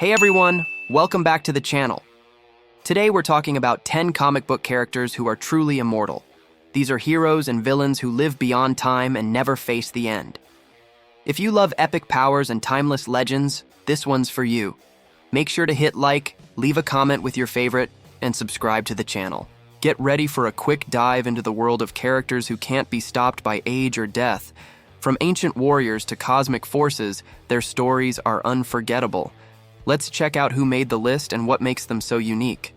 Hey everyone, welcome back to the channel. Today we're talking about 10 comic book characters who are truly immortal. These are heroes and villains who live beyond time and never face the end. If you love epic powers and timeless legends, this one's for you. Make sure to hit like, leave a comment with your favorite, and subscribe to the channel. Get ready for a quick dive into the world of characters who can't be stopped by age or death. From ancient warriors to cosmic forces, their stories are unforgettable. Let's check out who made the list and what makes them so unique.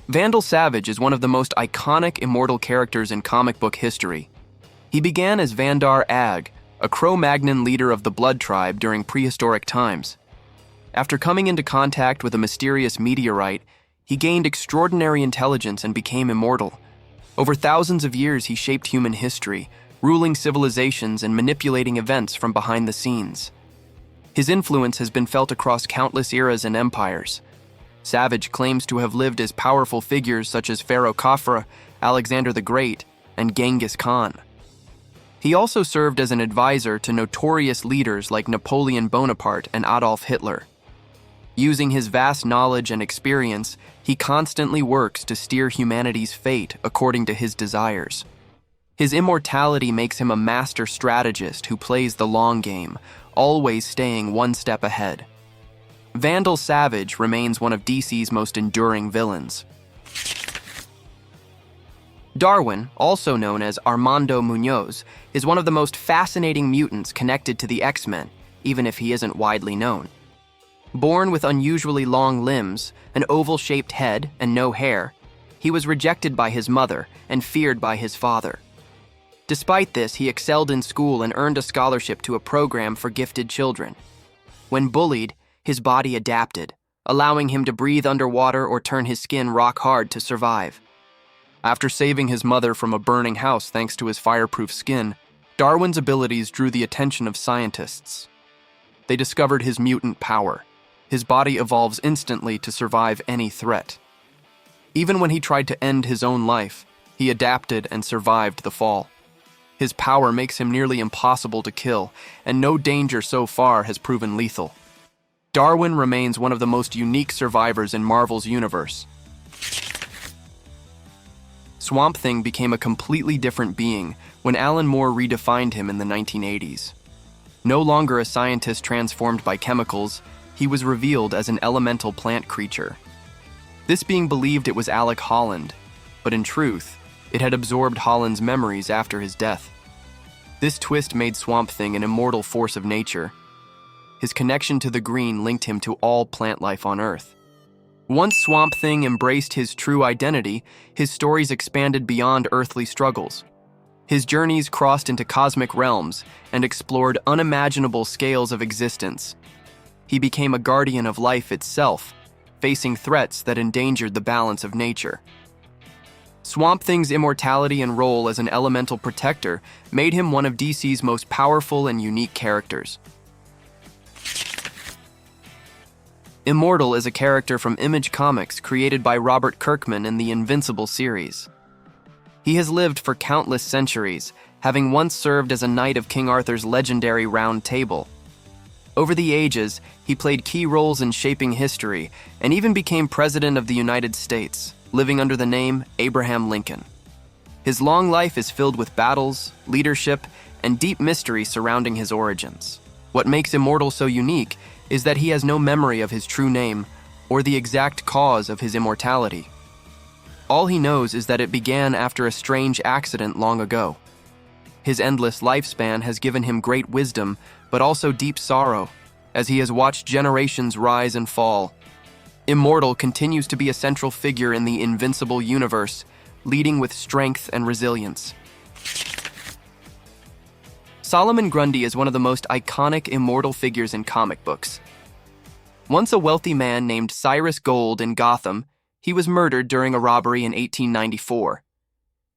Vandal Savage is one of the most iconic immortal characters in comic book history. He began as Vandar Ag, a Cro-Magnon leader of the Blood Tribe during prehistoric times. After coming into contact with a mysterious meteorite, he gained extraordinary intelligence and became immortal. Over thousands of years, he shaped human history, ruling civilizations and manipulating events from behind the scenes. His influence has been felt across countless eras and empires. Savage claims to have lived as powerful figures such as Pharaoh Khafre, Alexander the Great, and Genghis Khan. He also served as an advisor to notorious leaders like Napoleon Bonaparte and Adolf Hitler. Using his vast knowledge and experience, he constantly works to steer humanity's fate according to his desires. His immortality makes him a master strategist who plays the long game, always staying one step ahead. Vandal Savage remains one of DC's most enduring villains. Darwin, also known as Armando Munoz, is one of the most fascinating mutants connected to the X-Men, even if he isn't widely known. Born with unusually long limbs, an oval-shaped head, and no hair, he was rejected by his mother and feared by his father. Despite this, he excelled in school and earned a scholarship to a program for gifted children. When bullied, his body adapted, allowing him to breathe underwater or turn his skin rock hard to survive. After saving his mother from a burning house thanks to his fireproof skin, Darwin's abilities drew the attention of scientists. They discovered his mutant power. His body evolves instantly to survive any threat. Even when he tried to end his own life, he adapted and survived the fall. His power makes him nearly impossible to kill, and no danger so far has proven lethal. Darwin remains one of the most unique survivors in Marvel's universe. Swamp Thing became a completely different being when Alan Moore redefined him in the 1980s. No longer a scientist transformed by chemicals, he was revealed as an elemental plant creature. This being believed it was Alec Holland, but in truth, it had absorbed Holland's memories after his death. This twist made Swamp Thing an immortal force of nature. His connection to the green linked him to all plant life on Earth. Once Swamp Thing embraced his true identity, his stories expanded beyond earthly struggles. His journeys crossed into cosmic realms and explored unimaginable scales of existence. He became a guardian of life itself, facing threats that endangered the balance of nature. Swamp Thing's immortality and role as an elemental protector made him one of DC's most powerful and unique characters. Immortal is a character from Image Comics created by Robert Kirkman in the Invincible series. He has lived for countless centuries, having once served as a knight of King Arthur's legendary Round Table. Over the ages, he played key roles in shaping history and even became President of the United States, living under the name Abraham Lincoln. His long life is filled with battles, leadership, and deep mystery surrounding his origins. What makes Immortal so unique is that he has no memory of his true name or the exact cause of his immortality. All he knows is that it began after a strange accident long ago. His endless lifespan has given him great wisdom, but also deep sorrow, as he has watched generations rise and fall. Immortal continues to be a central figure in the Invincible universe, leading with strength and resilience. Solomon Grundy is one of the most iconic immortal figures in comic books. Once a wealthy man named Cyrus Gold in Gotham, he was murdered during a robbery in 1894.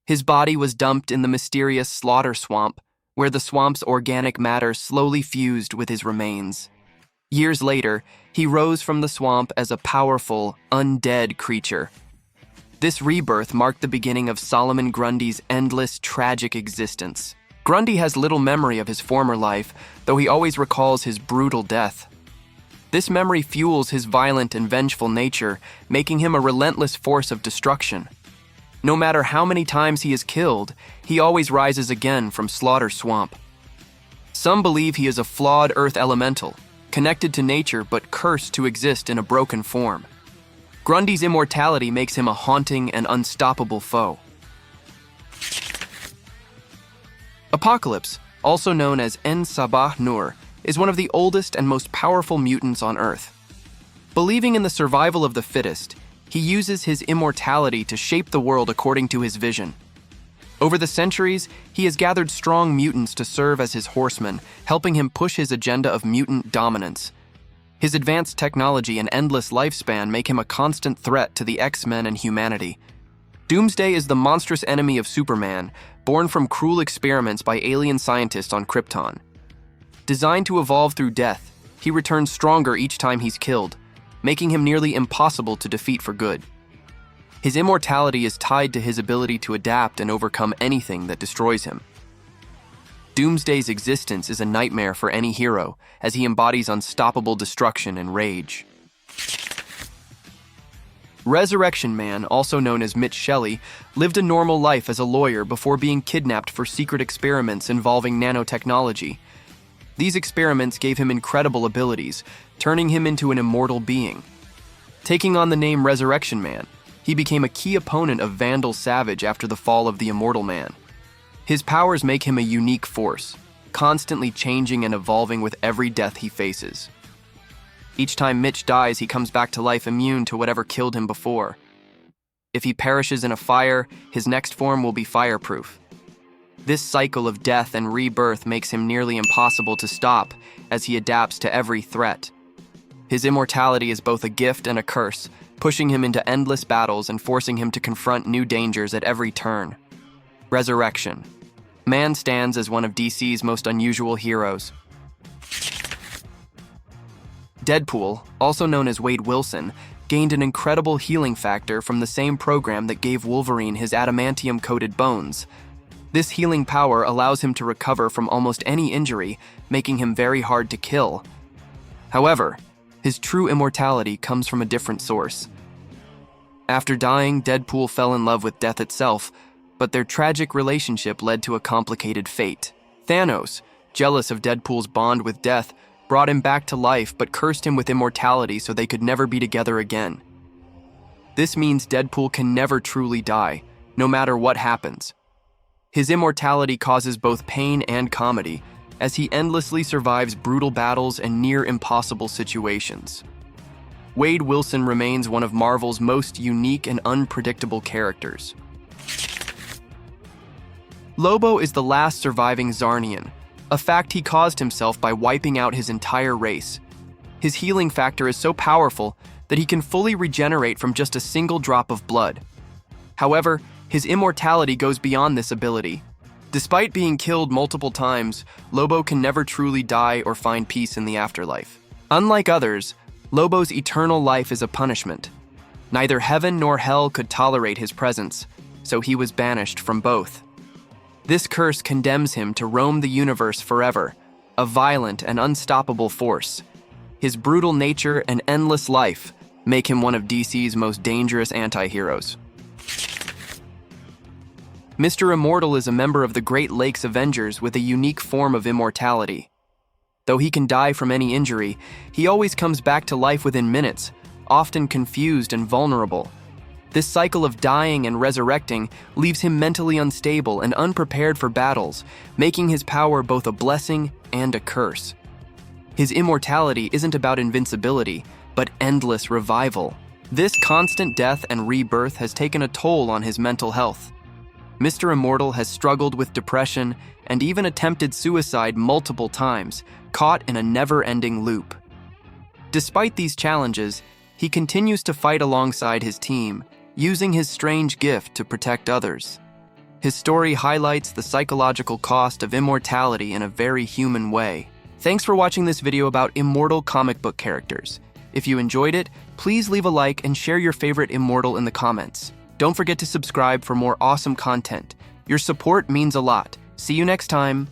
His body was dumped in the mysterious Slaughter Swamp, where the swamp's organic matter slowly fused with his remains. Years later, he rose from the swamp as a powerful, undead creature. This rebirth marked the beginning of Solomon Grundy's endless, tragic existence. Grundy has little memory of his former life, though he always recalls his brutal death. This memory fuels his violent and vengeful nature, making him a relentless force of destruction. No matter how many times he is killed, he always rises again from Slaughter Swamp. Some believe he is a flawed earth elemental, connected to nature but cursed to exist in a broken form. Grundy's immortality makes him a haunting and unstoppable foe. Apocalypse, also known as En Sabah Nur, is one of the oldest and most powerful mutants on Earth. Believing in the survival of the fittest, he uses his immortality to shape the world according to his vision. Over the centuries, he has gathered strong mutants to serve as his horsemen, helping him push his agenda of mutant dominance. His advanced technology and endless lifespan make him a constant threat to the X-Men and humanity. Doomsday is the monstrous enemy of Superman, born from cruel experiments by alien scientists on Krypton. Designed to evolve through death, he returns stronger each time he's killed, making him nearly impossible to defeat for good. His immortality is tied to his ability to adapt and overcome anything that destroys him. Doomsday's existence is a nightmare for any hero, as he embodies unstoppable destruction and rage. Resurrection Man, also known as Mitch Shelley, lived a normal life as a lawyer before being kidnapped for secret experiments involving nanotechnology. These experiments gave him incredible abilities, turning him into an immortal being. Taking on the name Resurrection Man, he became a key opponent of Vandal Savage after the fall of the Immortal Man. His powers make him a unique force, constantly changing and evolving with every death he faces. Each time Mitch dies, he comes back to life immune to whatever killed him before. If he perishes in a fire, his next form will be fireproof. This cycle of death and rebirth makes him nearly impossible to stop as he adapts to every threat. His immortality is both a gift and a curse, pushing him into endless battles and forcing him to confront new dangers at every turn. Resurrection. Man stands as one of DC's most unusual heroes. Deadpool, also known as Wade Wilson, gained an incredible healing factor from the same program that gave Wolverine his adamantium-coated bones. This healing power allows him to recover from almost any injury, making him very hard to kill. However, his true immortality comes from a different source. After dying, Deadpool fell in love with death itself, but their tragic relationship led to a complicated fate. Thanos, jealous of Deadpool's bond with death, brought him back to life but cursed him with immortality so they could never be together again. This means Deadpool can never truly die, no matter what happens. His immortality causes both pain and comedy, as he endlessly survives brutal battles and near-impossible situations. Wade Wilson remains one of Marvel's most unique and unpredictable characters. Lobo is the last surviving Zarnian, a fact he caused himself by wiping out his entire race. His healing factor is so powerful that he can fully regenerate from just a single drop of blood. However, his immortality goes beyond this ability. Despite being killed multiple times, Lobo can never truly die or find peace in the afterlife. Unlike others, Lobo's eternal life is a punishment. Neither heaven nor hell could tolerate his presence, so he was banished from both. This curse condemns him to roam the universe forever, a violent and unstoppable force. His brutal nature and endless life make him one of DC's most dangerous anti-heroes. Mr. Immortal is a member of the Great Lakes Avengers with a unique form of immortality. Though he can die from any injury, he always comes back to life within minutes, often confused and vulnerable. This cycle of dying and resurrecting leaves him mentally unstable and unprepared for battles, making his power both a blessing and a curse. His immortality isn't about invincibility, but endless revival. This constant death and rebirth has taken a toll on his mental health. Mr. Immortal has struggled with depression and even attempted suicide multiple times, caught in a never-ending loop. Despite these challenges, he continues to fight alongside his team, using his strange gift to protect others. His story highlights the psychological cost of immortality in a very human way. Thanks for watching this video about Immortal comic book characters. If you enjoyed it, please leave a like and share your favorite Immortal in the comments. Don't forget to subscribe for more awesome content. Your support means a lot. See you next time.